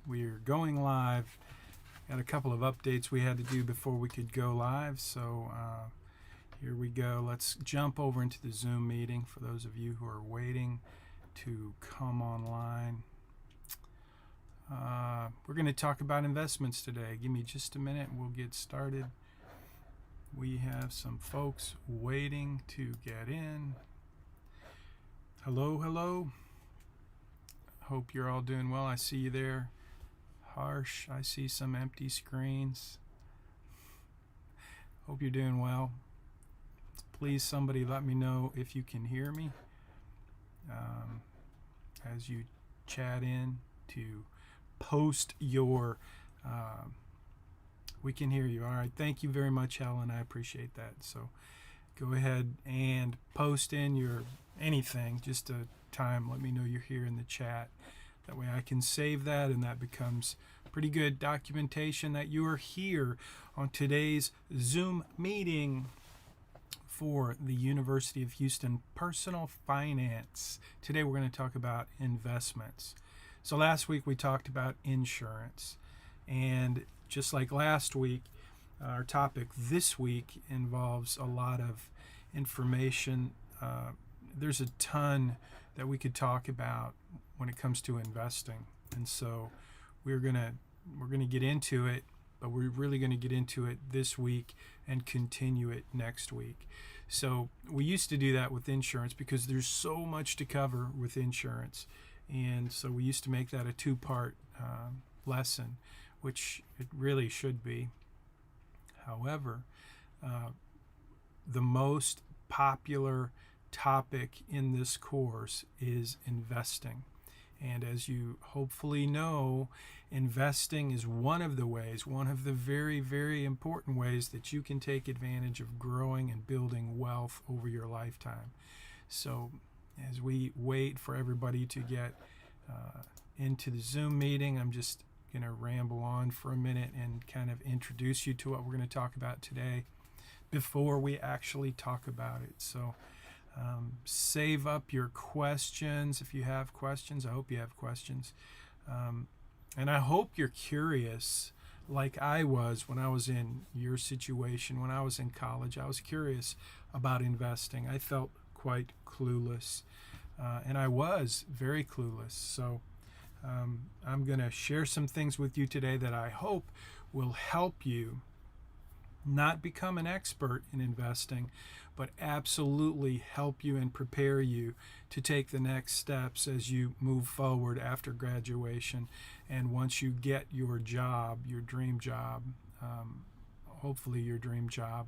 We're going live. Got a couple of updates we had to do before we could go live, so here we go. Let's jump over into the Zoom meeting for those of you who are waiting to come online. We're going to talk about investments today. Give me just a minute and we'll get started. We have some folks waiting to get in. Hello, hello. Hope you're all doing well. I see you there. Harsh, I see some empty screens. Hope you're doing well. Please, somebody let me know if you can hear me as you chat in to post your we can hear you. All right, thank you very much, Helen. I appreciate that. So go ahead and post in your anything, just a time. Let me know you're here in the chat. That way I can save that, and that becomes pretty good documentation that you are here on today's Zoom meeting for the University of Houston Personal Finance. Today we're going to talk about investments. So last week we talked about insurance, and just like last week, our topic this week involves a lot of information. There's a ton that we could talk about when it comes to investing, and so we're gonna get into it, but we're really going to get into it this week and continue it next week. So we used to do that with insurance because there's so much to cover with insurance, and so we used to make that a two-part lesson, which it really should be. However, the most popular topic in this course is investing. And as you hopefully know, investing is one of the very, very important ways that you can take advantage of growing and building wealth over your lifetime. So as we wait for everybody to get into the Zoom meeting, I'm just going to ramble on for a minute and kind of introduce you to what we're going to talk about today before we actually talk about it. So save up your questions if you have questions. I hope you have questions. And I hope you're curious like I was when I was in your situation. When I was in college, I was curious about investing. I felt quite clueless, and I was very clueless. So I'm going to share some things with you today that I hope will help you not become an expert in investing, but absolutely help you and prepare you to take the next steps as you move forward after graduation. And once you get your job, your dream job, hopefully your dream job.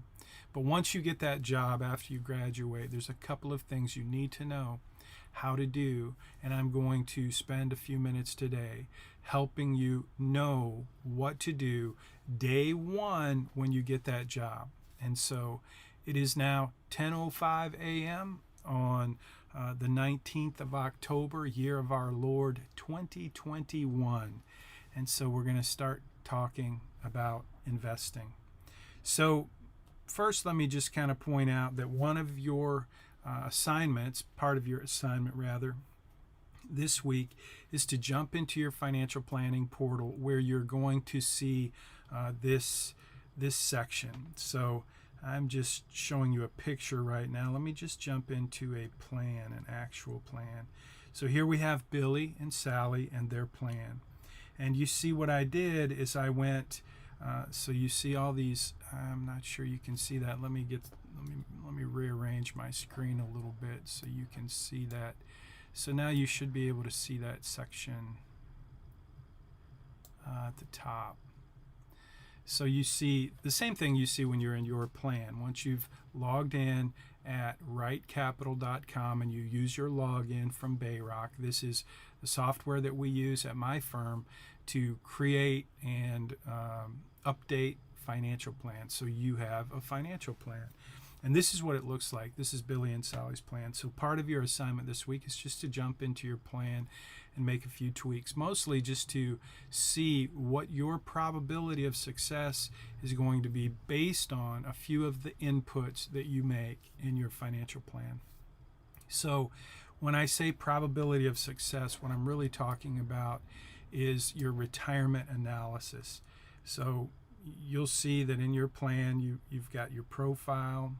But once you get that job after you graduate, there's a couple of things you need to know how to do, and I'm going to spend a few minutes today helping you know what to do day one when you get that job. And so it is now 10:05 a.m. on the 19th of October, year of our Lord 2021. And so we're going to start talking about investing. So first, let me just kind of point out that one of your assignments, part of your assignment rather, this week is to jump into your financial planning portal where you're going to see this section. So I'm just showing you a picture right now. Let me just jump into a plan, an actual plan. So here we have Billy and Sally and their plan. And you see what I did is I went, so you see all these, I'm not sure you can see that. Let me rearrange my screen a little bit so you can see that. So now you should be able to see that section at the top. So you see the same thing you see when you're in your plan. Once you've logged in at rightcapital.com and you use your login from Bayrock, this is the software that we use at my firm to create and update financial plans. So you have a financial plan. And this is what it looks like. This is Billy and Sally's plan. So part of your assignment this week is just to jump into your plan and make a few tweaks, mostly just to see what your probability of success is going to be based on a few of the inputs that you make in your financial plan. So when I say probability of success, what I'm really talking about is your retirement analysis. So you'll see that in your plan you've got your profile,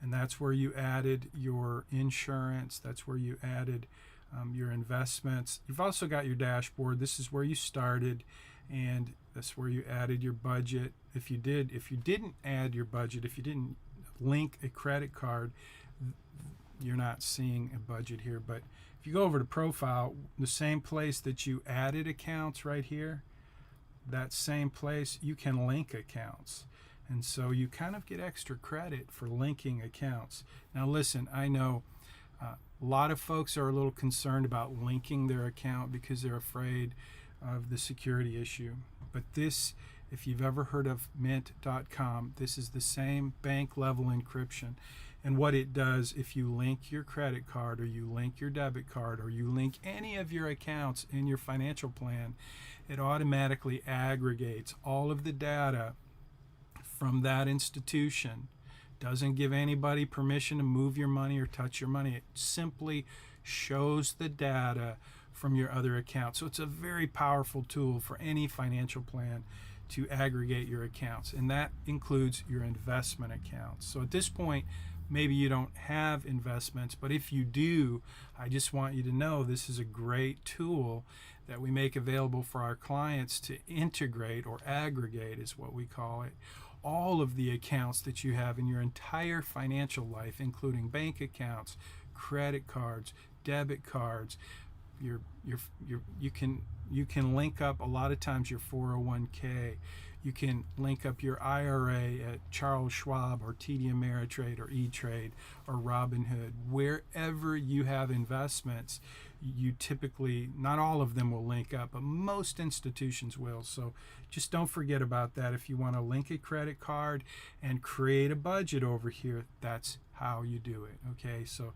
and that's where you added your insurance, that's where you added your investments. You've also got your dashboard. This is where you started, and that's where you added your budget. If you didn't add your budget, if you didn't link a credit card, you're not seeing a budget here. But if you go over to profile, the same place that you added accounts right here, that same place you can link accounts. And so you kind of get extra credit for linking accounts. Now listen, I know a lot of folks are a little concerned about linking their account because they're afraid of the security issue. But this, if you've ever heard of mint.com, this is the same bank level encryption. And what it does, if you link your credit card or you link your debit card or you link any of your accounts in your financial plan, it automatically aggregates all of the data from that institution. Doesn't give anybody permission to move your money or touch your money. It simply shows the data from your other accounts. So it's a very powerful tool for any financial plan to aggregate your accounts, and that includes your investment accounts. So at this point, maybe you don't have investments, but if you do, I just want you to know this is a great tool that we make available for our clients to integrate, or aggregate is what we call it, all of the accounts that you have in your entire financial life, including bank accounts, credit cards, debit cards. You can link up a lot of times your 401k. You can link up your IRA at Charles Schwab or TD Ameritrade or E-Trade or Robinhood. Wherever you have investments, you typically, not all of them will link up, but most institutions will. So just don't forget about that. If you want to link a credit card and create a budget over here, that's how you do it. Okay, so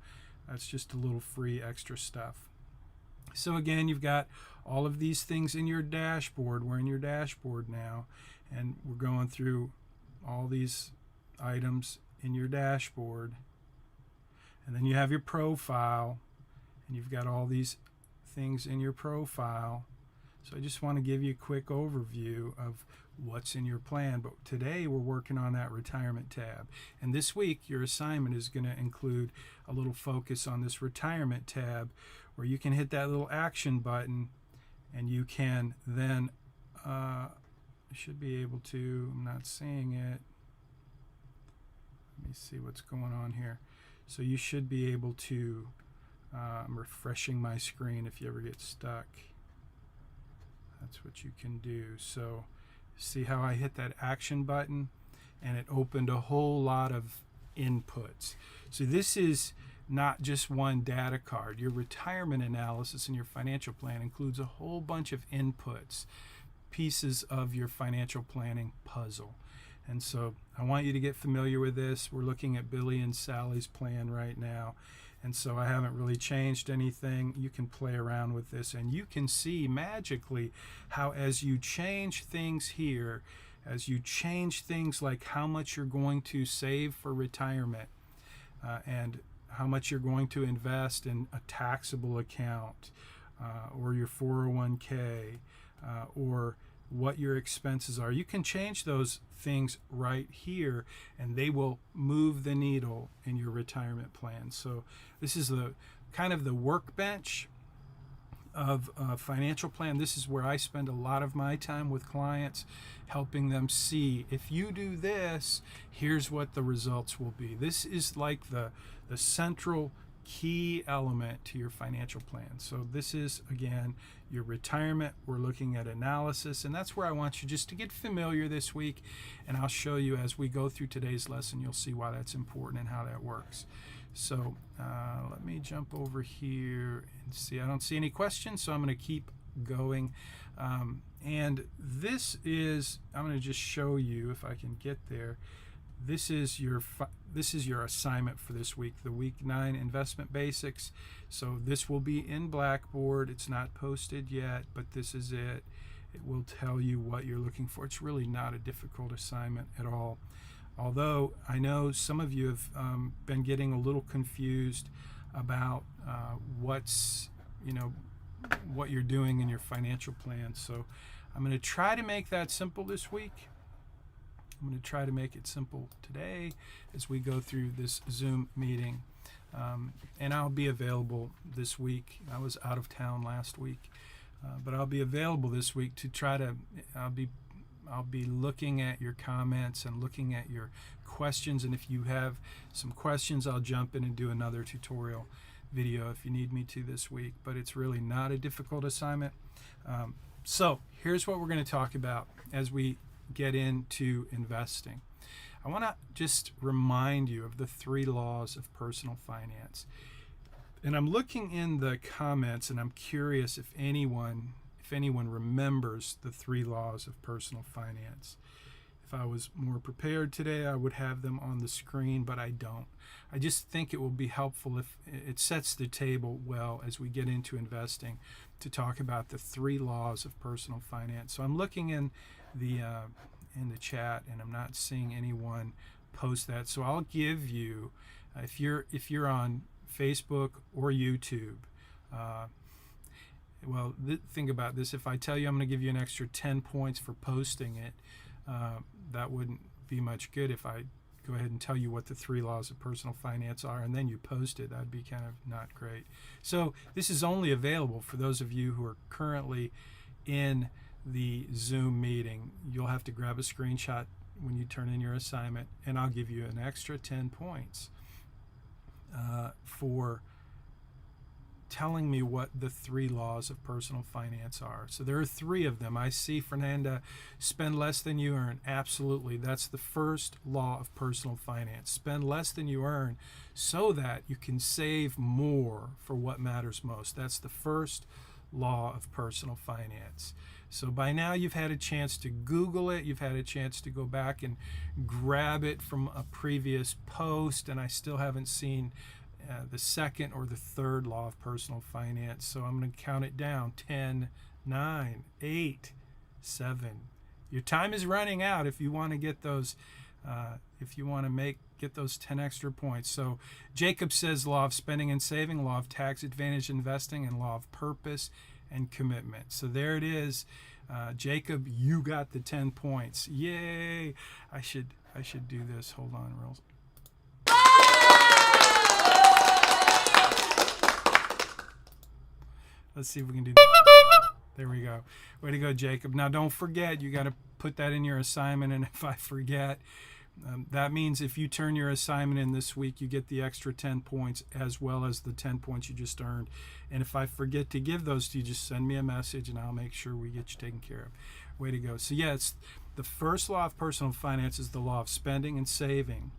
that's just a little free extra stuff. So again, you've got all of these things in your dashboard. We're in your dashboard now, and we're going through all these items in your dashboard. And then you have your profile, and you've got all these things in your profile. So I just want to give you a quick overview of what's in your plan. But today we're working on that retirement tab. And this week your assignment is going to include a little focus on this retirement tab, where you can hit that little action button, and you can then should be able to, I'm not seeing it. Let me see what's going on here. So you should be able to, I'm refreshing my screen if you ever get stuck. That's what you can do. So see how I hit that action button and it opened a whole lot of inputs. So this is not just one data card. Your retirement analysis and your financial plan includes a whole bunch of inputs, pieces of your financial planning puzzle. And so I want you to get familiar with this. We're looking at Billy and Sally's plan right now. And so I haven't really changed anything. You can play around with this, and you can see magically how as you change things here, as you change things like how much you're going to save for retirement, and how much you're going to invest in a taxable account, or your 401k, or what your expenses are. You can change those things right here, and they will move the needle in your retirement plan. So this is the kind of the workbench of a financial plan. This is where I spend a lot of my time with clients, helping them see, if you do this, here's what the results will be. This is like the central key element to your financial plan. So this is, again, your retirement. We're looking at analysis, and that's where I want you just to get familiar this week, and I'll show you as we go through today's lesson. You'll see why that's important and how that works. So let me jump over here and see. I don't see any questions, so I'm going to keep going. And this is, I'm going to just show you if I can get there. This is your assignment for this week, the week 9 investment basics. So this will be in Blackboard. It's not posted yet, but this is it. It will tell you what you're looking for. It's really not a difficult assignment at all. Although I know some of you have been getting a little confused about what's, what you're doing in your financial plan. So I'm going to try to make that simple this week. I'm going to try to make it simple today as we go through this Zoom meeting. And I'll be available this week. I was out of town last week, but I'll be available this week to try to, I'll be looking at your comments and looking at your questions. And if you have some questions, I'll jump in and do another tutorial video if you need me to this week. But it's really not a difficult assignment. So here's what we're going to talk about as we get into investing. I want to just remind you of the 3 laws of personal finance. And I'm looking in the comments, and I'm curious if anyone remembers the 3 laws of personal finance. If I was more prepared today, I would have them on the screen, but I don't. I just think it will be helpful if it sets the table well as we get into investing to talk about the 3 laws of personal finance. So I'm looking in the chat, and I'm not seeing anyone post that. So I'll give you, if you're on Facebook or YouTube, think about this. If I tell you I'm going to give you an extra 10 points for posting it, that wouldn't be much good. If I go ahead and tell you what the 3 laws of personal finance are and then you post it, that'd be kind of not great. So this is only available for those of you who are currently in the Zoom meeting. You'll have to grab a screenshot when you turn in your assignment, and I'll give you an extra 10 points for telling me what the 3 laws of personal finance are. So there are 3 of them. I see Fernanda, spend less than you earn. Absolutely. That's the first law of personal finance. Spend less than you earn so that you can save more for what matters most. That's the first law of personal finance. So by now you've had a chance to Google it. You've had a chance to go back and grab it from a previous post, and I still haven't seen the second or the third law of personal finance. So I'm going to count it down. 10, 9, 8, 7. Your time is running out if you want to get those get those 10 extra points. So Jacob says law of spending and saving, law of tax advantage investing, and law of purpose and commitment. So there it is. Jacob, you got the 10 points. Yay! I should do this. Hold on, real. Let's see if we can do that. There we go. Way to go, Jacob. Now don't forget, you got to put that in your assignment, and if I forget, that means if you turn your assignment in this week, you get the extra 10 points as well as the 10 points you just earned. And if I forget to give those to you, just send me a message and I'll make sure we get you taken care of. Way to go. So yeah, it's the first law of personal finance is the law of spending and saving.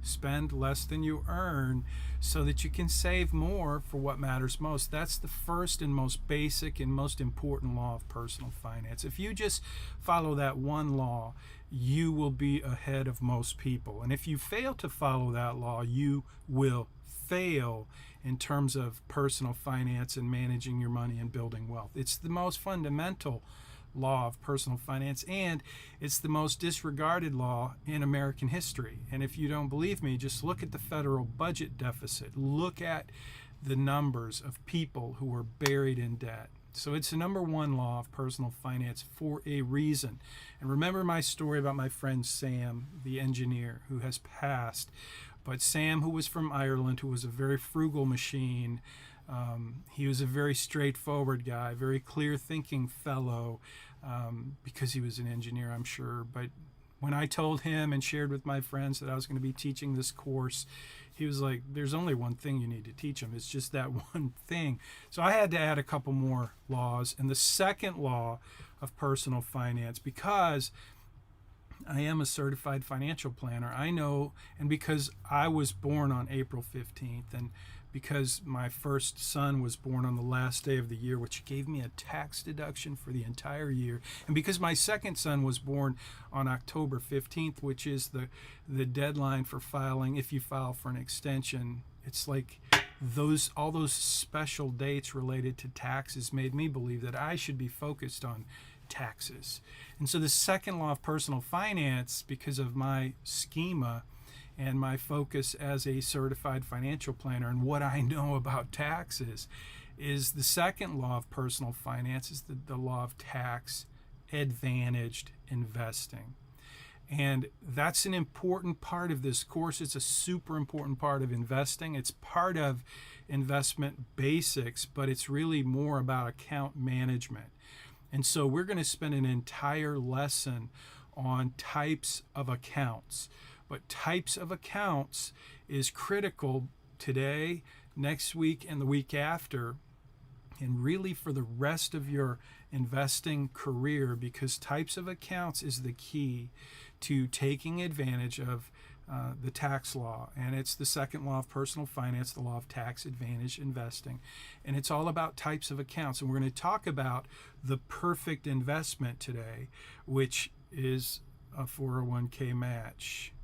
Spend less than you earn so that you can save more for what matters most. That's the first and most basic and most important law of personal finance. If you just follow that one law, you will be ahead of most people. And if you fail to follow that law, you will fail in terms of personal finance and managing your money and building wealth. It's the most fundamental law of personal finance, and it's the most disregarded law in American history. And if you don't believe me, just look at the federal budget deficit. Look at the numbers of people who are buried in debt. So it's the number 1 law of personal finance for a reason. And remember my story about my friend Sam, the engineer who has passed. But Sam, who was from Ireland, who was a very frugal machine, he was a very straightforward guy, very clear-thinking fellow, because he was an engineer, I'm sure. But when I told him and shared with my friends that I was going to be teaching this course, he was like, there's only one thing you need to teach them. It's just that one thing. So I had to add a couple more laws. And the second law of personal finance, because I am a certified financial planner, I know, and because I was born on April 15th, and because my first son was born on the last day of the year, which gave me a tax deduction for the entire year, and because my second son was born on October 15th, which is the deadline for filing, if you file for an extension, it's like all those special dates related to taxes made me believe that I should be focused on taxes. And so the second law of personal finance, because of my schema, and my focus as a certified financial planner and what I know about taxes is the second law of personal finance is the law of tax advantaged investing. And that's an important part of this course. It's a super important part of investing. It's part of investment basics, but it's really more about account management. And so we're going to spend an entire lesson on types of accounts. But types of accounts is critical today, next week, and the week after, and really for the rest of your investing career, because types of accounts is the key to taking advantage of the tax law. And it's the second law of personal finance, the law of tax advantage investing. And it's all about types of accounts. And we're going to talk about the perfect investment today, which is a 401k match.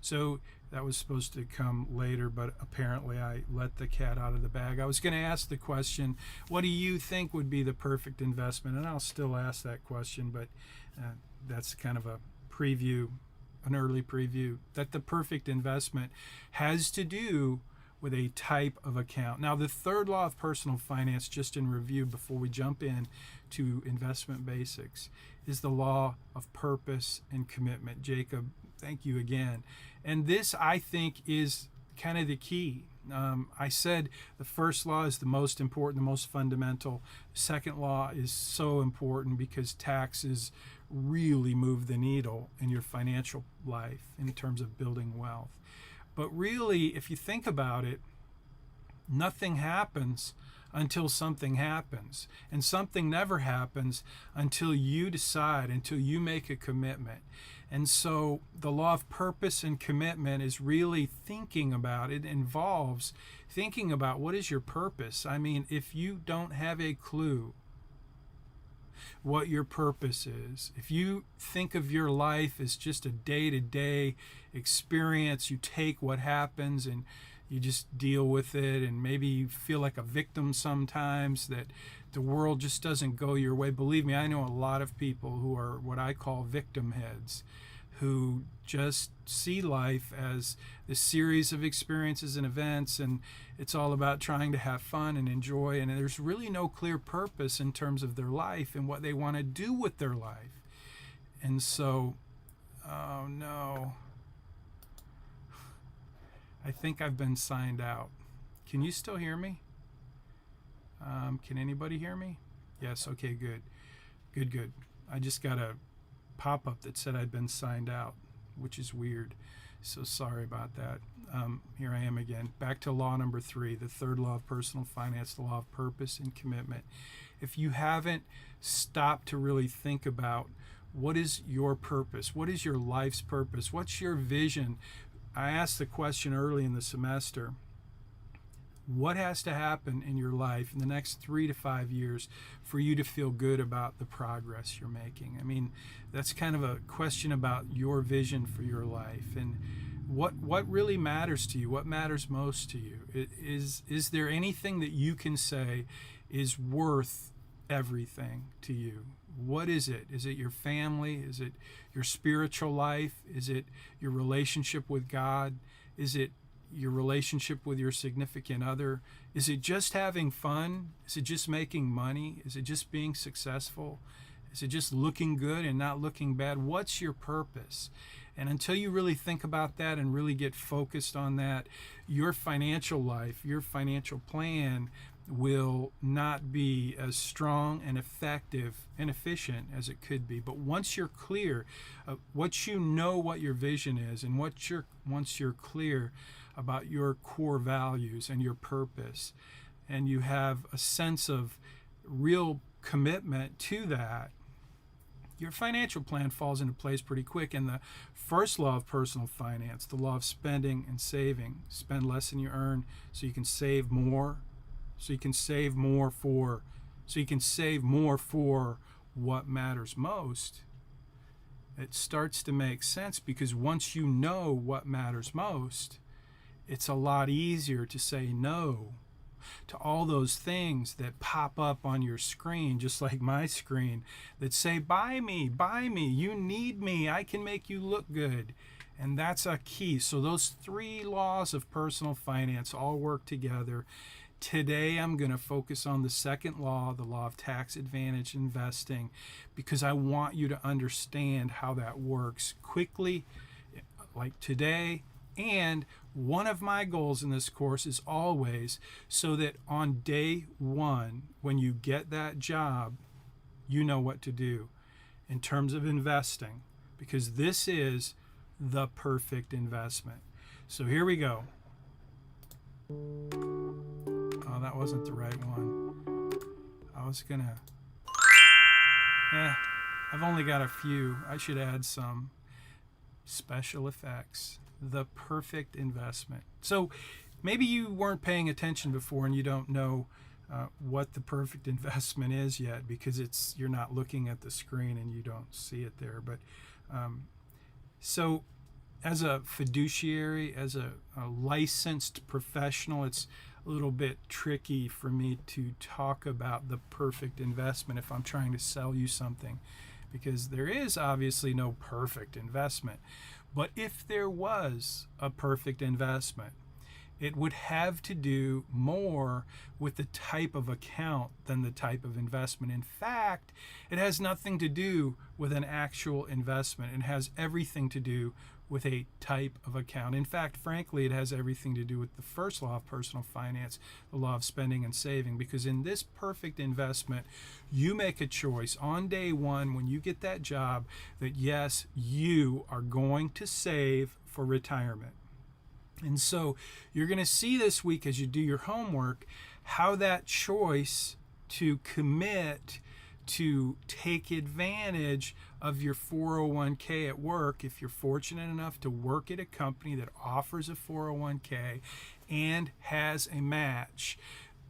So that was supposed to come later, but apparently I let the cat out of the bag. I was going to ask the question, what do you think would be the perfect investment? And I'll still ask that question, but that's kind of a preview, an early preview, that the perfect investment has to do with a type of account. Now, the third law of personal finance, just in review before we jump in to investment basics, is the law of purpose and commitment. Jacob, thank you again. And this, I think, is kind of the key. I said the first law is the most important, the most fundamental. The second law is so important because taxes really move the needle in your financial life in terms of building wealth. But really, if you think about it, nothing happens until something happens. And something never happens until you decide, until you make a commitment. And so the law of purpose and commitment is really thinking about, it involves thinking about what is your purpose. I mean, if you don't have a clue what your purpose is, if you think of your life as just a day-to-day experience, you take what happens and you just deal with it, and maybe you feel like a victim sometimes, that the world just doesn't go your way. Believe me, I know a lot of people who are what I call victim heads, who just see life as this series of experiences and events, and it's all about trying to have fun and enjoy, and there's really no clear purpose in terms of their life and what they want to do with their life. And so, oh no, I think I've been signed out. Can you still hear me? Can anybody hear me? Yes, okay, good. Good. I just got a pop-up that said I'd been signed out, which is weird. So sorry about that. Here I am again. Back to law number 3, the third law of personal finance, the law of purpose and commitment. If you haven't stopped to really think about what is your purpose, what is your life's purpose, what's your vision? I asked the question early in the semester, what has to happen in your life in the next 3 to 5 years for you to feel good about the progress you're making? I mean, that's kind of a question about your vision for your life and what really matters to you, what matters most to you. Is there anything that you can say is worth everything to you? What is it? Is it your family? Is it your spiritual life? Is it your relationship with God? Is it your relationship with your significant other? Is it just having fun? Is it just making money? Is it just being successful? Is it just looking good and not looking bad? What's your purpose? And until you really think about that and really get focused on that, your financial life, your financial plan will not be as strong and effective and efficient as it could be. But once you're clear, once you know what your vision is, and once you're clear about your core values and your purpose, and you have a sense of real commitment to that, your financial plan falls into place pretty quick. And the first law of personal finance, the law of spending and saving, spend less than you earn so you can save more, so you can save more for what matters most. It starts to make sense, because once you know what matters most, it's a lot easier to say no to all those things that pop up on your screen, just like my screen, that say, buy me, you need me, I can make you look good. And that's a key. So those three laws of personal finance all work together. Today, I'm going to focus on the second law, the law of tax advantage investing, because I want you to understand how that works quickly, like today. And one of my goals in this course is always so that on day one, when you get that job, you know what to do in terms of investing, because this is the perfect investment. So here we go. Oh, that wasn't the right one. I was gonna... I've only got a few. I should add some special effects. The perfect investment. So maybe you weren't paying attention before and you don't know what the perfect investment is yet, because you're not looking at the screen and you don't see it there. But so as a fiduciary, as a licensed professional, it's a little bit tricky for me to talk about the perfect investment if I'm trying to sell you something, because there is obviously no perfect investment. But if there was a perfect investment, it would have to do more with the type of account than the type of investment. In fact, it has nothing to do with an actual investment. It has everything to do with a type of account. In fact, frankly, it has everything to do with the first law of personal finance, the law of spending and saving, because in this perfect investment, you make a choice on day one when you get that job that yes, you are going to save for retirement. And so you're going to see this week as you do your homework how that choice to commit to take advantage of your 401k at work, if you're fortunate enough to work at a company that offers a 401k and has a match.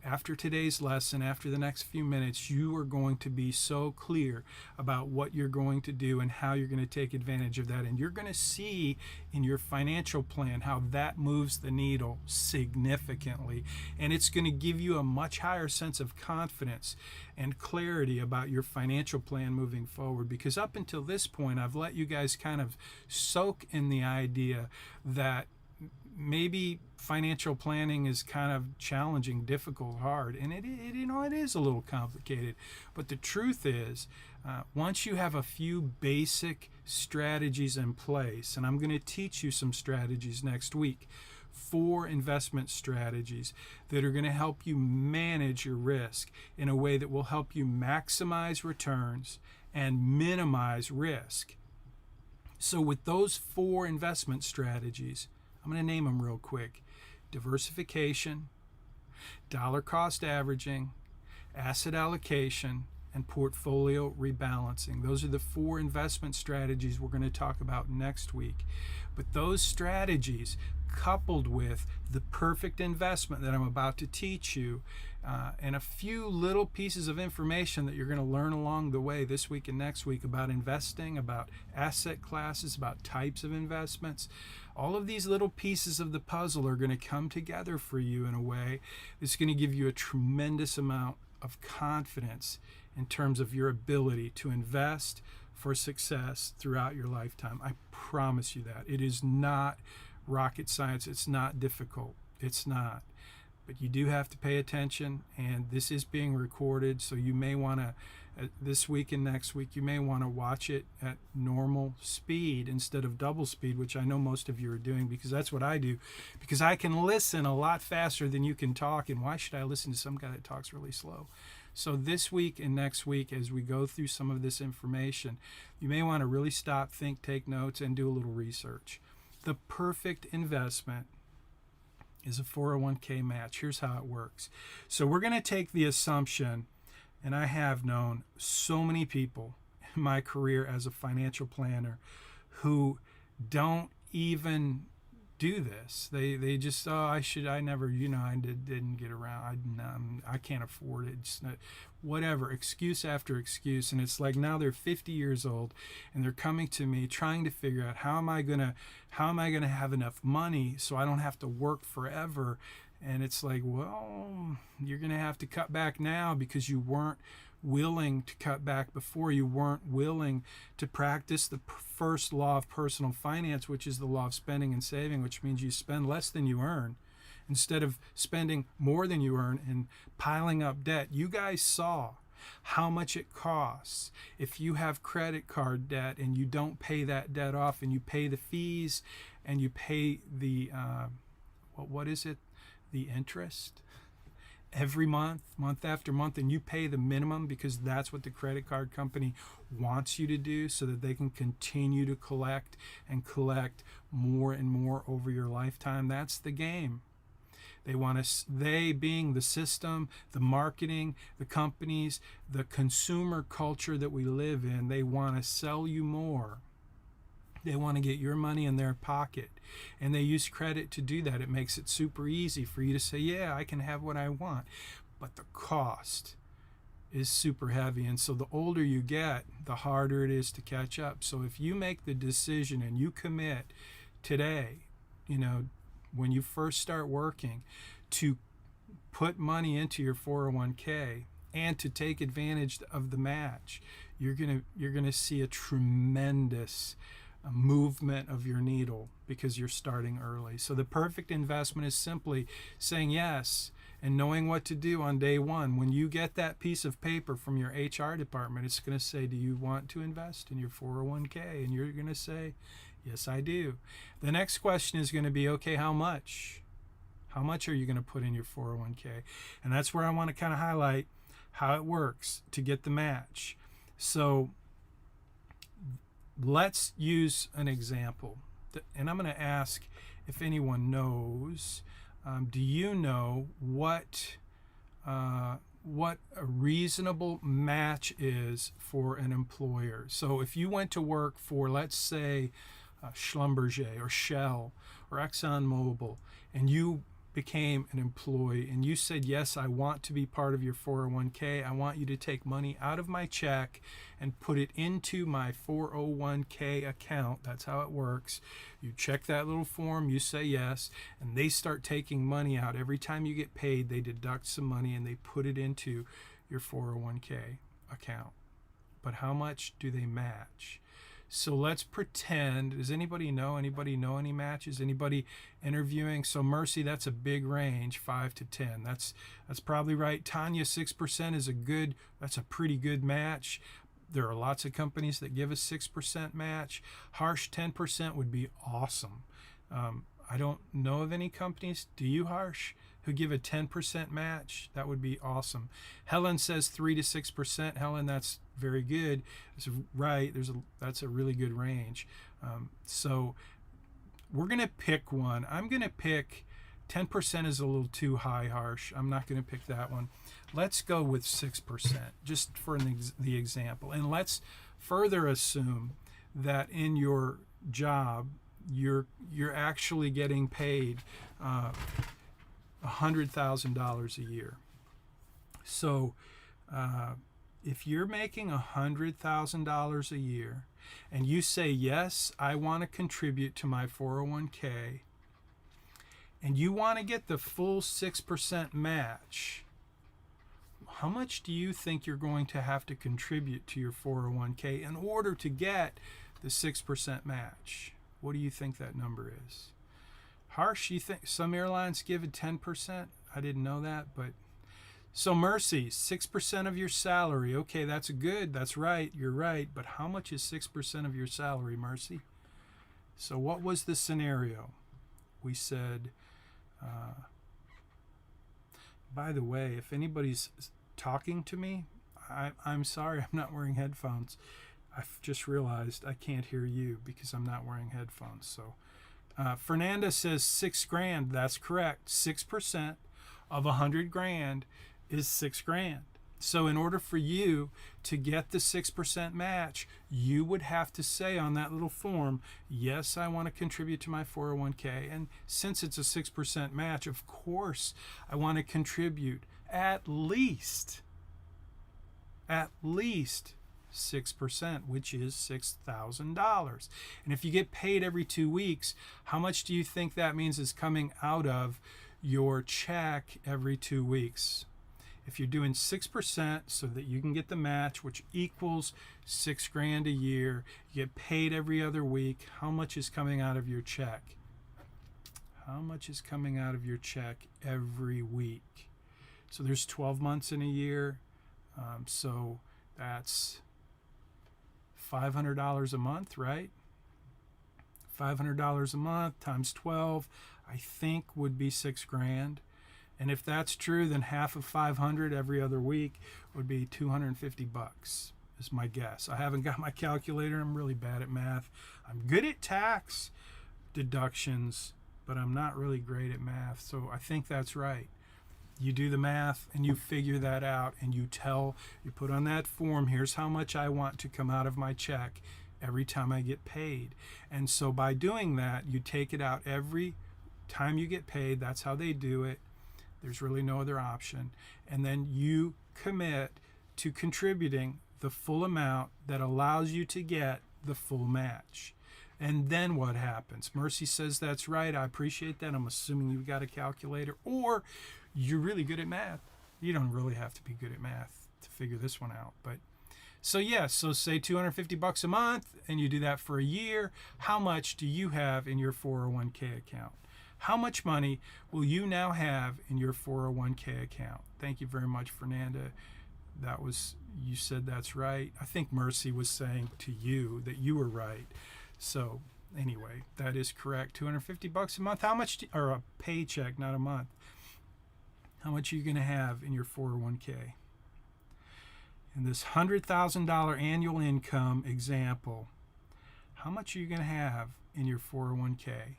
After today's lesson, after the next few minutes, you are going to be so clear about what you're going to do and how you're going to take advantage of that. And you're going to see in your financial plan how that moves the needle significantly. And it's going to give you a much higher sense of confidence and clarity about your financial plan moving forward. Because up until this point, I've let you guys kind of soak in the idea that maybe financial planning is kind of challenging, difficult, hard, and it is a little complicated. But the truth is, once you have a few basic strategies in place, and I'm going to teach you some strategies next week, 4 investment strategies that are going to help you manage your risk in a way that will help you maximize returns and minimize risk. So with those 4 investment strategies, I'm going to name them real quick: diversification, dollar cost averaging, asset allocation, and portfolio rebalancing. Those are the 4 investment strategies we're going to talk about next week. But those strategies, coupled with the perfect investment that I'm about to teach you, and a few little pieces of information that you're going to learn along the way this week and next week about investing, about asset classes, about types of investments, all of these little pieces of the puzzle are going to come together for you in a way that's going to give you a tremendous amount of confidence in terms of your ability to invest for success throughout your lifetime. I promise you that. It is not rocket science. It's not difficult. It's not. But you do have to pay attention, and this is being recorded, so you may want to, this week and next week, you may want to watch it at normal speed instead of double speed, which I know most of you are doing, because that's what I do, because I can listen a lot faster than you can talk, and why should I listen to some guy that talks really slow? So this week and next week, as we go through some of this information, you may want to really stop, think, take notes, and do a little research. The perfect investment is a 401k match. Here's how it works. So we're going to take the assumption, and I have known so many people in my career as a financial planner who don't even do this. They just, I didn't get around. I can't afford it. Just not, whatever, excuse after excuse. And it's like now they're 50 years old and they're coming to me trying to figure out how am I gonna have enough money so I don't have to work forever. And it's like, well, you're gonna have to cut back now because you weren't willing to cut back before. You weren't willing to practice the first law of personal finance, which is the law of spending and saving, which means you spend less than you earn instead of spending more than you earn and piling up debt. You guys saw how much it costs if you have credit card debt and you don't pay that debt off, and you pay the fees and you pay the what is it, the interest every month after month, and you pay the minimum because that's what the credit card company wants you to do, so that they can continue to collect and collect more and more over your lifetime. That's the game. They want us, they being the system, the marketing, the companies, the consumer culture that we live in, they want to sell you more. They want to get your money in their pocket. And they use credit to do that. It makes it super easy for you to say, yeah, I can have what I want. But the cost is super heavy. And so the older you get, the harder it is to catch up. So if you make the decision and you commit today, when you first start working, to put money into your 401k and to take advantage of the match, you're gonna see a tremendous movement of your needle because you're starting early. So the perfect investment is simply saying yes and knowing what to do on day one. When you get that piece of paper from your HR department, it's going to say, do you want to invest in your 401k? And you're going to say, yes, I do. The next question is going to be, okay, how much? How much are you going to put in your 401k? And that's where I want to kind of highlight how it works to get the match. So let's use an example. And I'm going to ask if anyone knows, do you know what a reasonable match is for an employer? So if you went to work for, let's say, Schlumberger or Shell or ExxonMobil, and you became an employee and you said, yes, I want to be part of your 401k. I want you to take money out of my check and put it into my 401k account. That's how it works. You check that little form, you say yes, and they start taking money out. Every time you get paid, they deduct some money and they put it into your 401k account. But how much do they match? So let's pretend, does anybody know any matches? Anybody interviewing? So Mercy, that's a big range, 5 to 10. That's probably right. Tanya, 6% is that's a pretty good match. There are lots of companies that give a 6% match. Harsh, 10% would be awesome. I don't know of any companies, do you, Harsh, who give a 10% match? That would be awesome. Helen says 3 to 6%. Helen, that's very good. That's right. That's a really good range. So we're going to pick one. I'm going to pick 10% is a little too high, Harsh. I'm not going to pick that one. Let's go with 6%, just for the example. And let's further assume that in your job, you're actually getting paid $100,000 a year. So if you're making $100,000 a year and you say, yes, I want to contribute to my 401k, and you want to get the full 6% match, how much do you think you're going to have to contribute to your 401k in order to get the 6% match? What do you think that number is? Harsh, you think some airlines give a 10%? I didn't know that, but so Mercy, 6% of your salary. Okay, that's good. That's right. You're right. But how much is 6% of your salary, Mercy? So what was the scenario? We said, by the way, if anybody's talking to me, I'm sorry, I'm not wearing headphones. I've just realized I can't hear you because I'm not wearing headphones. So Fernanda says $6,000. That's correct. 6% of $100,000 is $6,000. So in order for you to get the 6% match, you would have to say on that little form, yes, I want to contribute to my 401k. And since it's a 6% match, of course, I want to contribute at least 6%, which is $6,000. And if you get paid every 2 weeks, how much do you think that means is coming out of your check every 2 weeks? if you're doing 6% so that you can get the match, which equals $6,000 a year, you get paid every other week, how much is coming out of your check? How much is coming out of your check every week? So there's 12 months in a year. So that's $500 a month, right? $500 a month times 12, I think would be $6,000. And if that's true, then half of 500 every other week would be $250 is my guess. I haven't got my calculator. I'm really bad at math. I'm good at tax deductions, but I'm not really great at math. So I think that's right. You do the math and you figure that out, and you put on that form, here's how much I want to come out of my check every time I get paid. And so by doing that, you take it out every time you get paid. That's how they do it. There's really no other option. And then you commit to contributing the full amount that allows you to get the full match. And then what happens? Mercy says that's right. I appreciate that. I'm assuming you've got a calculator, or you're really good at math. You don't really have to be good at math to figure this one out. But so say $250 a month, and you do that for a year. How much do you have in your 401k account? How much money will you now have in your 401k account? Thank you very much, Fernanda. You said that's right. I think Mercy was saying to you that you were right. So anyway, that is correct. $250 a month. How much, or a paycheck, not a month. How much are you going to have in your 401k? In this $100,000 annual income example, how much are you going to have in your 401k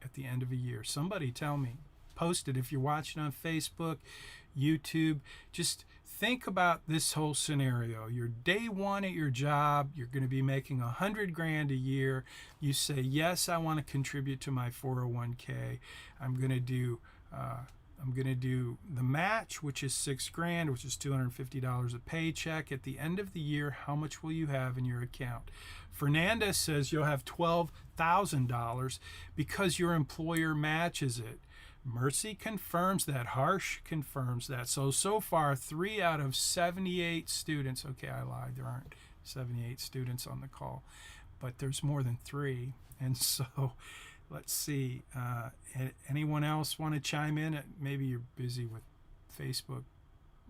at the end of a year? Somebody tell me. Post it if you're watching on Facebook, YouTube. Just think about this whole scenario. You're day one at your job. You're going to be making $100,000 a year. You say, yes, I want to contribute to my 401k. I'm going to do the match, which is $6,000, which is $250 a paycheck. At the end of the year, how much will you have in your account? Fernanda says you'll have $12,000 because your employer matches it. Mercy confirms that. Harsh confirms that. So far, 3 out of 78 students. Okay, I lied. There aren't 78 students on the call, but there's more than 3. And so let's see. Anyone else want to chime in? Maybe you're busy with Facebook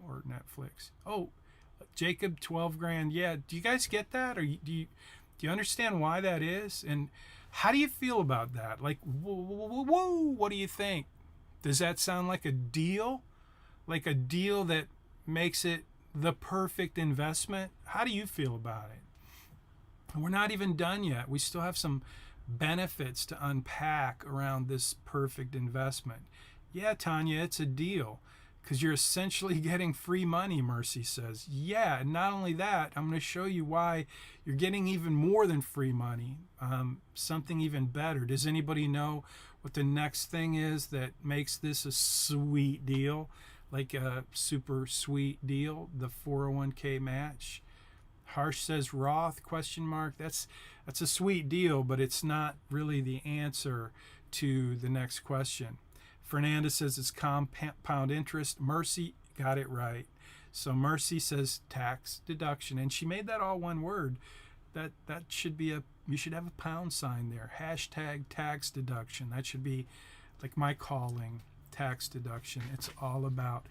or Netflix. Oh, Jacob, $12,000. Yeah. Do you guys get that? Or do you understand why that is? And how do you feel about that? Like, whoa, what do you think? Does that sound like a deal? Like a deal that makes it the perfect investment? How do you feel about it? We're not even done yet. We still have some benefits to unpack around this perfect investment. Yeah, Tanya, it's a deal because you're essentially getting free money, Mercy says. Yeah, and not only that, I'm going to show you why you're getting even more than free money, something even better. Does anybody know what the next thing is that makes this a sweet deal, like a super sweet deal? The 401k match. Harsh says Roth, ? That's a sweet deal, but it's not really the answer to the next question. Fernanda says it's compound interest. Mercy got it right. So Mercy says tax deduction, and she made that all one word. That should be you should have a pound sign there. # tax deduction. That should be like my calling, tax deduction. It's all about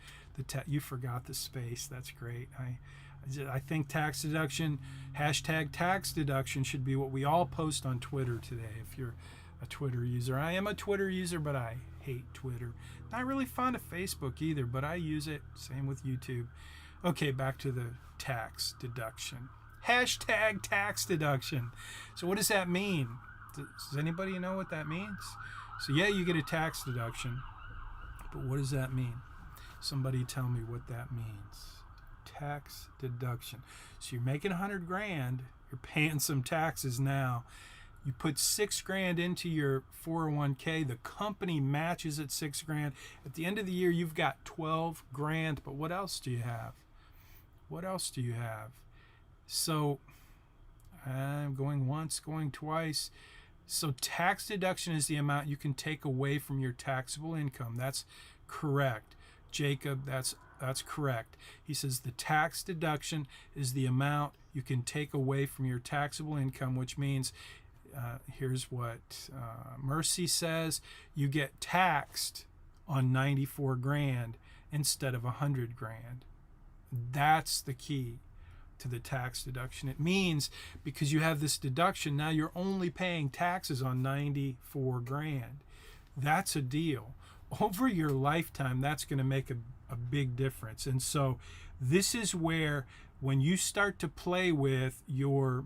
you forgot the space. That's great. I think tax deduction, # tax deduction should be what we all post on Twitter today if you're a Twitter user. I am a Twitter user, but I hate Twitter. Not really fond of Facebook either, but I use it. Same with YouTube. Okay, back to the tax deduction. # tax deduction. So what does that mean? Does anybody know what that means? So yeah, you get a tax deduction, but what does that mean? Somebody tell me what that means. Tax deduction. So you're making $100,000. You're paying some taxes now. You put $6,000 into your 401k. The company matches at $6,000. At the end of the year, you've got $12,000. But what else do you have? What else do you have? So I'm going once, going twice. So tax deduction is the amount you can take away from your taxable income. That's correct. Jacob, that's That's correct. He says the tax deduction is the amount you can take away from your taxable income, which means here's what Mercy says: you get taxed on 94 grand instead of 100 grand. That's the key to the tax deduction. It means because you have this deduction, now you're only paying taxes on 94 grand. That's a deal. Over your lifetime, that's going to make a big difference. And so this is where, when you start to play with your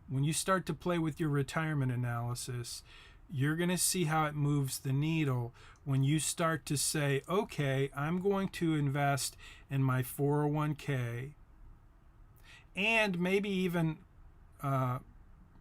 retirement analysis, you're going to see how it moves the needle when you start to say, okay, I'm going to invest in my 401k and maybe even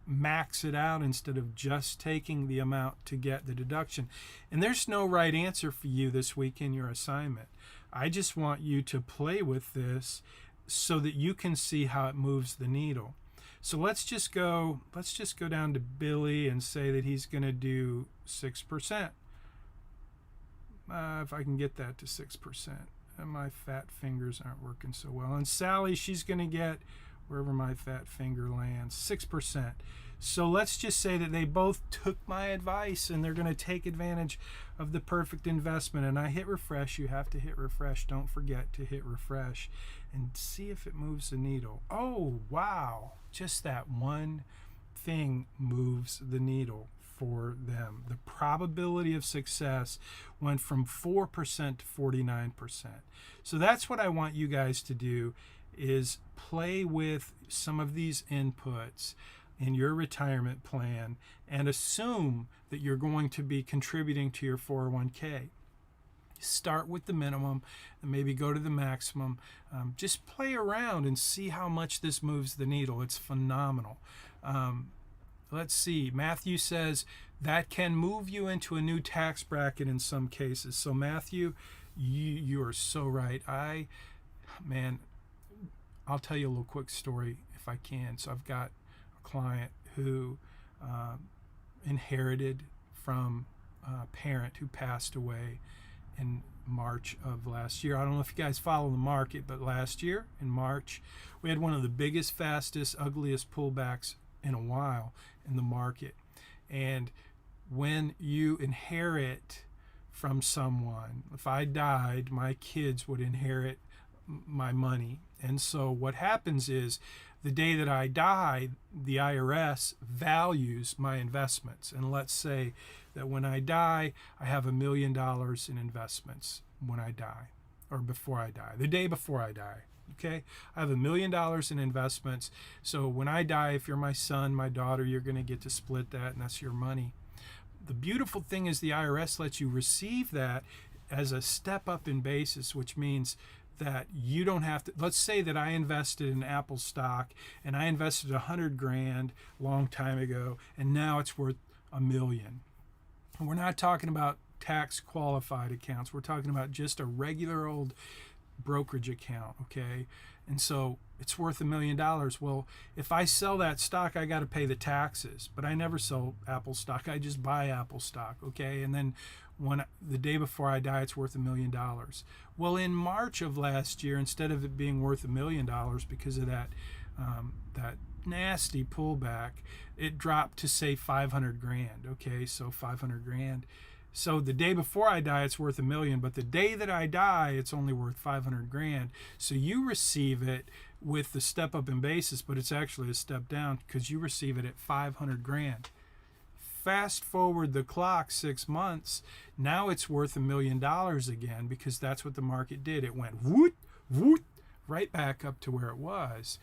max it out instead of just taking the amount to get the deduction. And there's no right answer for you this week in your assignment. I just want you to play with this so that you can see how it moves the needle. So let's just go down to Billy and say that he's going to do 6%. If I can get that to 6%. And my fat fingers aren't working so well. And Sally, she's going to get, wherever my fat finger lands, 6%. So let's just say that they both took my advice and they're going to take advantage of the perfect investment. And I hit refresh. You have to hit refresh. Don't forget to hit refresh and see if it moves the needle. Oh, wow. Just that one thing moves the needle for them. The probability of success went from 4% to 49%. So that's what I want you guys to do, is play with some of these inputs in your retirement plan and assume that you're going to be contributing to your 401k. Start with the minimum and maybe go to the maximum. Just play around and see how much this moves the needle. It's phenomenal. Let's see. Matthew says that can move you into a new tax bracket in some cases. So Matthew, you are so right. I'll tell you a little quick story if I can. So I've got a client who inherited from a parent who passed away in March of last year. I don't know if you guys follow the market, but last year in March, we had one of the biggest, fastest, ugliest pullbacks in a while in the market. And when you inherit from someone, if I died, my kids would inherit my money. And so what happens is, the day that I die, the IRS values my investments. And let's say that when I die, I have $1 million in investments when I die, or before I die, the day before I die. Okay, I have $1 million in investments. So when I die, if you're my son, my daughter, you're going to get to split that, and that's your money. The beautiful thing is the IRS lets you receive that as a step up in basis, which means that you don't have to. Let's say that I invested in Apple stock and I invested 100 grand a long time ago, and now it's worth $1 million. And we're not talking about tax qualified accounts. We're talking about just a regular old brokerage account, okay? And so it's worth $1 million. Well, if I sell that stock, I got to pay the taxes, but I never sell Apple stock. I just buy Apple stock, okay? And then the day before I die, it's worth $1 million. Well, in March of last year, instead of it being worth $1 million because of that nasty pullback, it dropped to say 500 grand. Okay, so 500 grand. So the day before I die, it's worth $1 million, but the day that I die, it's only worth 500 grand. So you receive it with the step up in basis, but it's actually a step down because you receive it at 500 grand. Fast forward the clock 6 months, now it's worth $1 million again, because that's what the market did. It went whoot, whoot, right back up to where it was.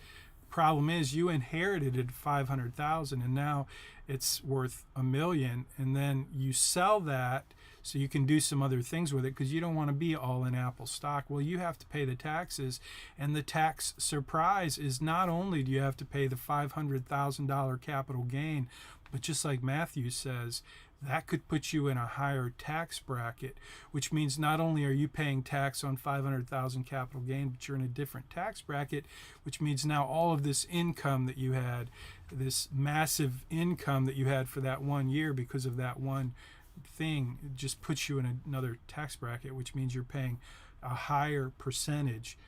Problem is, you inherited it 500,000 and now it's worth $1 million, and then you sell that so you can do some other things with it because you don't want to be all in Apple stock. Well, you have to pay the taxes, and the tax surprise is not only do you have to pay the $500,000 capital gain, but just like Matthew says, that could put you in a higher tax bracket, which means not only are you paying tax on 500,000 capital gain, but you're in a different tax bracket, which means now all of this income that you had, this massive income that you had for that 1 year because of that one thing just puts you in another tax bracket, which means you're paying a higher percentage.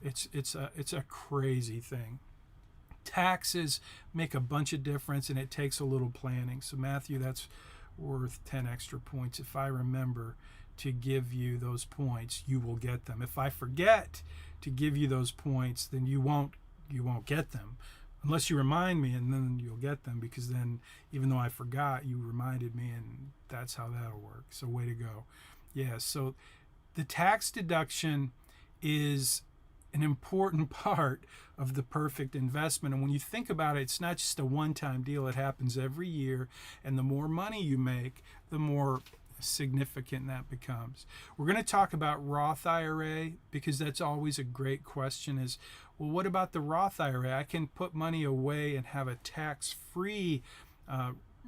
It's a crazy thing. Taxes make a bunch of difference, and it takes a little planning. So Matthew, that's worth 10 extra points. If I remember to give you those points, you will get them. If I forget to give you those points, then you won't get them, unless you remind me, and then you'll get them, because then even though I forgot, you reminded me, and that's how that'll work. So way to go. Yeah, so the tax deduction is an important part of the perfect investment. And when you think about it, it's not just a one-time deal. It happens every year, and the more money you make, the more significant that becomes. We're going to talk about Roth IRA, because that's always a great question is, well, what about the Roth IRA? I can put money away and have a tax-free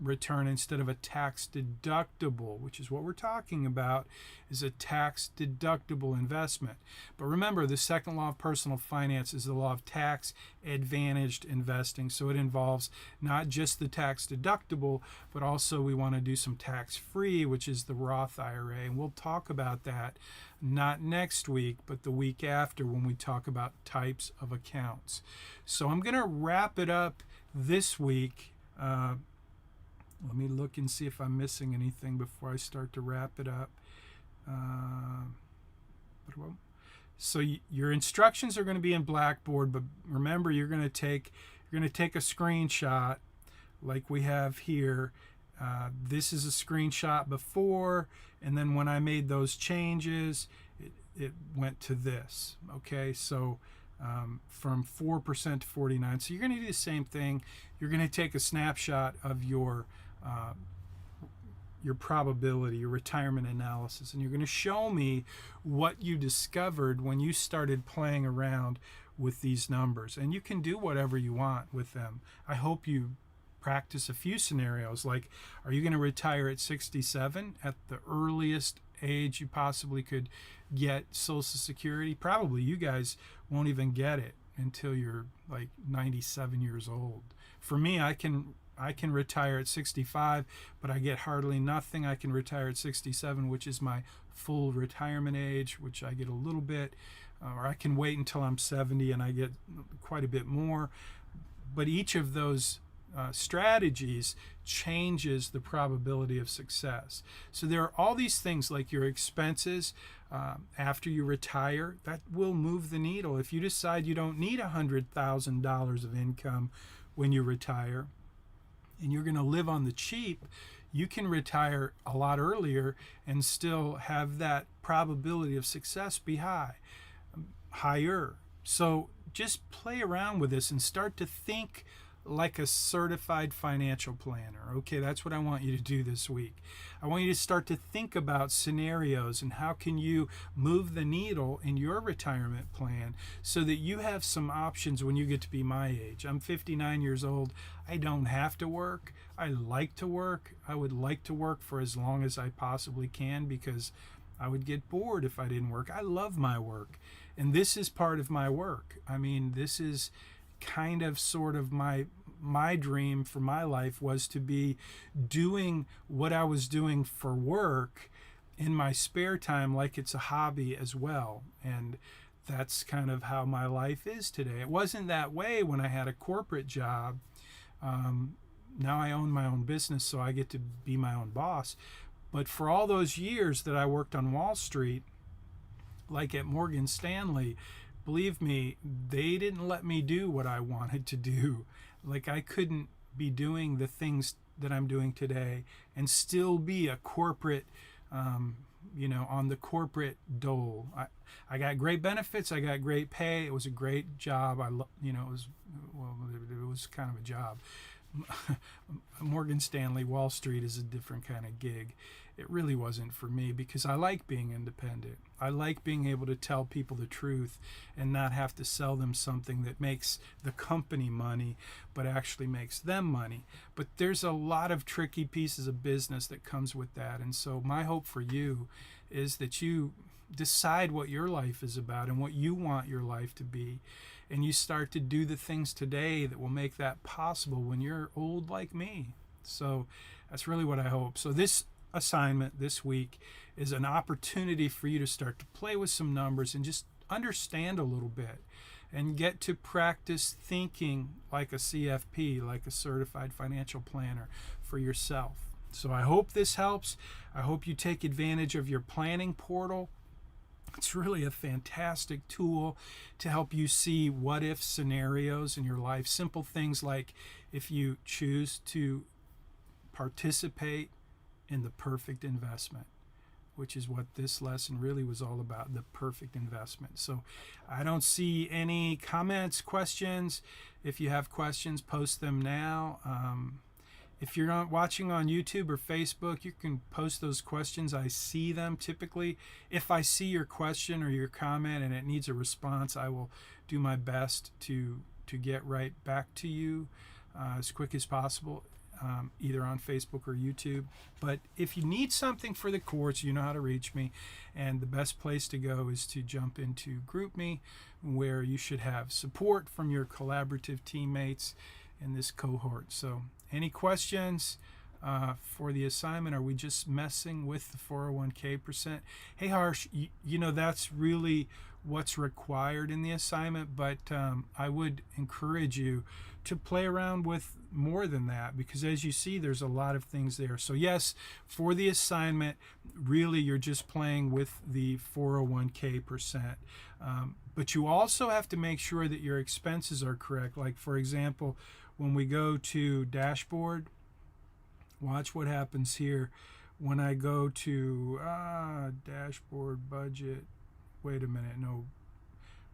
return instead of a tax deductible, which is what we're talking about, is a tax deductible investment. But remember, the second law of personal finance is the law of tax advantaged investing. So it involves not just the tax deductible, but also we want to do some tax free, which is the Roth IRA. And we'll talk about that not next week, but the week after, when we talk about types of accounts. So I'm going to wrap it up this week. Let me look and see if I'm missing anything before I start to wrap it up. So your instructions are going to be in Blackboard, but remember, you're going to take a screenshot like we have here. This is a screenshot before, and then when I made those changes, it went to this. Okay, so from 4% to 49%. So you're going to do the same thing. You're going to take a snapshot of your probability, your retirement analysis, and you're going to show me what you discovered when you started playing around with these numbers. And you can do whatever you want with them. I hope you practice a few scenarios, like, are you going to retire at 67, at the earliest age you possibly could get Social Security? Probably you guys won't even get it until you're like 97 years old. For me, I can retire at 65, but I get hardly nothing. I can retire at 67, which is my full retirement age, which I get a little bit, or I can wait until I'm 70 and I get quite a bit more. But each of those strategies changes the probability of success. So there are all these things like your expenses after you retire that will move the needle. If you decide you don't need $100,000 of income when you retire, and you're going to live on the cheap, you can retire a lot earlier and still have that probability of success be higher. So just play around with this and start to think like a certified financial planner. Okay, that's what I want you to do this week. I want you to start to think about scenarios and how can you move the needle in your retirement plan so that you have some options when you get to be my age. I'm 59 years old. I don't have to work. I like to work. I would like to work for as long as I possibly can, because I would get bored if I didn't work. I love my work, and this is part of my work. I mean, this is kind of sort of my dream for my life, was to be doing what I was doing for work in my spare time, like it's a hobby as well. And that's kind of how my life is today. It wasn't that way when I had a corporate job. Now I own my own business, so I get to be my own boss. But for all those years that I worked on Wall Street, like at Morgan Stanley, believe me, they didn't let me do what I wanted to do. Like, I couldn't be doing the things that I'm doing today and still be a corporate, on the corporate dole. I got great benefits. I got great pay. It was a great job. It was kind of a job. Morgan Stanley, Wall Street is a different kind of gig. It really wasn't for me, because I like being independent. I like being able to tell people the truth and not have to sell them something that makes the company money, but actually makes them money. But there's a lot of tricky pieces of business that comes with that. And so my hope for you is that you decide what your life is about and what you want your life to be. And you start to do the things today that will make that possible when you're old like me. So that's really what I hope. So this assignment this week is an opportunity for you to start to play with some numbers and just understand a little bit and get to practice thinking like a CFP, like a certified financial planner for yourself. So I hope this helps. I hope you take advantage of your planning portal. It's really a fantastic tool to help you see what if scenarios in your life. Simple things like if you choose to participate in the perfect investment, which is what this lesson really was all about, the perfect investment. So I don't see any comments, questions. If you have questions, post them now. If you're not watching on YouTube or Facebook, you can post those questions. I see them typically. If I see your question or your comment and it needs a response, I will do my best to get right back to you as quick as possible, either on Facebook or YouTube. But if you need something for the course, you know how to reach me. And the best place to go is to jump into GroupMe, where you should have support from your collaborative teammates in this cohort. So any questions for the assignment? Are we just messing with the 401k percent? Hey, Harsh, you know, that's really what's required in the assignment, but I would encourage you to play around with more than that, because as you see, there's a lot of things there. So yes, for the assignment, really you're just playing with the 401k percent. But you also have to make sure that your expenses are correct. Like, for example, when we go to dashboard, watch what happens here. When I go to dashboard budget, wait a minute, no,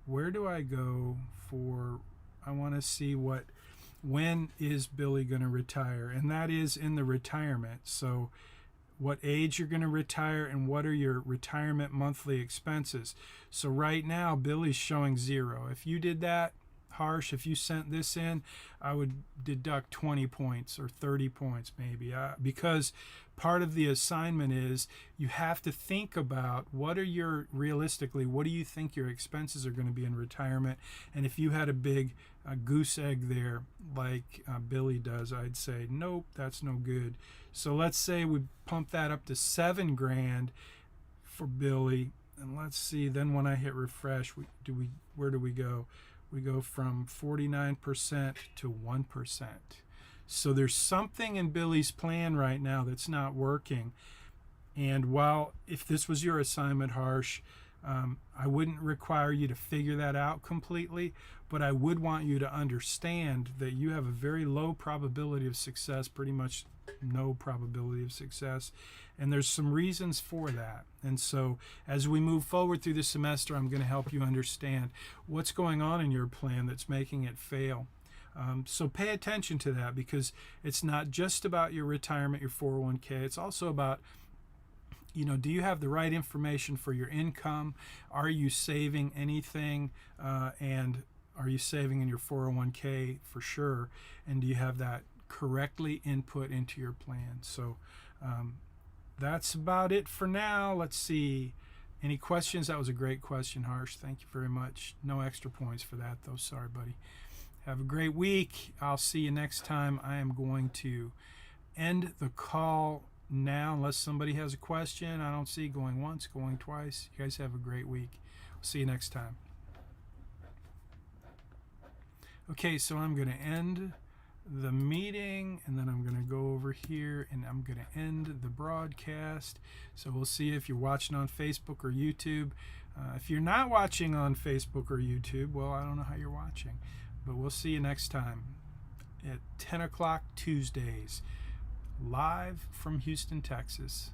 where do I go for, I want to see when is Billy going to retire? And that is in the retirement. So what age you're going to retire and what are your retirement monthly expenses. So right now, Billy's showing 0. If you did that, Harsh, if you sent this in, I would deduct 20 points or 30 points maybe, because part of the assignment is you have to think about realistically, what do you think your expenses are going to be in retirement? And if you had a big goose egg there like Billy does, I'd say, nope, that's no good. So let's say we pump that up to $7,000 for Billy. And let's see, then when I hit refresh, where do we go? We go from 49% to 1%. So there's something in Billy's plan right now that's not working. And while if this was your assignment, Harsh, I wouldn't require you to figure that out completely, but I would want you to understand that you have a very low probability of success, pretty much no probability of success. And there's some reasons for that. And so as we move forward through the semester, I'm going to help you understand what's going on in your plan that's making it fail. So pay attention to that, because it's not just about your retirement, your 401k. It's also about, do you have the right information for your income? Are you saving anything? And are you saving in your 401k for sure? And do you have that correctly input into your plan? So that's about it for now. Let's see. Any questions? That was a great question, Harsh. Thank you very much. No extra points for that, though. Sorry, buddy. Have a great week. I'll see you next time. I am going to end the call now unless somebody has a question. I don't see going once, going twice. You guys have a great week. See you next time. Okay, so I'm going to end the meeting, and then I'm going to go over here and I'm going to end the broadcast. So we'll see if you're watching on Facebook or YouTube. If you're not watching on Facebook or YouTube, well, I don't know how you're watching, but we'll see you next time at 10 o'clock Tuesdays, live from Houston, Texas.